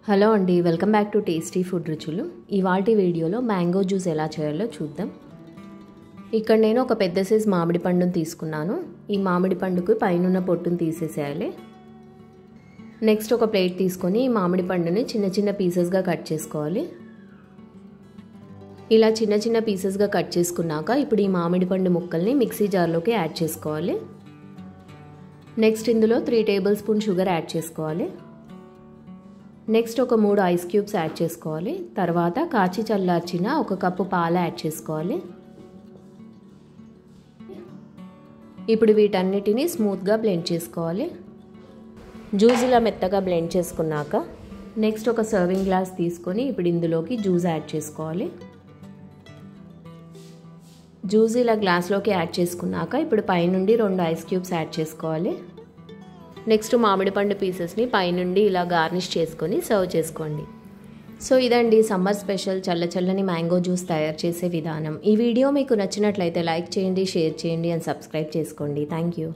Hello అండి, welcome back to tasty food రుచులు. ఇవాల్టి వీడియోలో మ్యాంగో జ్యూస్ ఎలా చేయాలో చూద్దాం. ఇక్కడ నేను ఒక పెద్ద సైజ్ మామిడి పండును తీసుకున్నాను. ఈ మామిడి పండుకు పైనున్న పొట్టును తీసేసేయాలి. నెక్స్ట్ ఒక ప్లేట్ తీసుకొని ఈ మామిడి పండుని చిన్న చిన్న పీసెస్గా కట్ చేసుకోవాలి. ఇలా చిన్న చిన్న పీసెస్గా కట్ చేసుకున్నాక ఇప్పుడు ఈ మామిడి పండు ముక్కల్ని మిక్సీ జార్లోకి యాడ్ చేసుకోవాలి. నెక్స్ట్ ఇందులో 3 టేబుల్ స్పూన్ షుగర్ యాడ్ చేసుకోవాలి. నెక్స్ట్ ఒక 3 ఐస్ క్యూబ్స్ యాడ్ చేసుకోవాలి. తర్వాత కాచి చల్లార్చిన 1 కప్పు పాలు యాడ్ చేసుకోవాలి. ఇప్పుడు వీటన్నిటిని స్మూత్గా బ్లెండ్ చేసుకోవాలి. జ్యూస్ ఇలా మెత్తగా బ్లెండ్ చేసుకున్నాక నెక్స్ట్ ఒక సర్వింగ్ గ్లాస్ తీసుకొని ఇప్పుడు ఇందులోకి జ్యూస్ యాడ్ చేసుకోవాలి. జ్యూస్ ఇలా గ్లాస్లోకి యాడ్ చేసుకున్నాక ఇప్పుడు పైనుండి 2 ఐస్ క్యూబ్స్ యాడ్ చేసుకోవాలి. నెక్స్ట్ మామిడి పండు పీసెస్ని పైనుండి ఇలా గార్నిష్ చేసుకొని సర్వ్ చేసుకోండి. సో ఇదండి సమ్మర్ స్పెషల్ చల్లని మ్యాంగో జ్యూస్ తయారు చేసే విధానం. ఈ వీడియో మీకు నచ్చినట్లయితే లైక్ చేయండి, షేర్ చేయండి అండ్ సబ్స్క్రైబ్ చేసుకోండి. Thank you.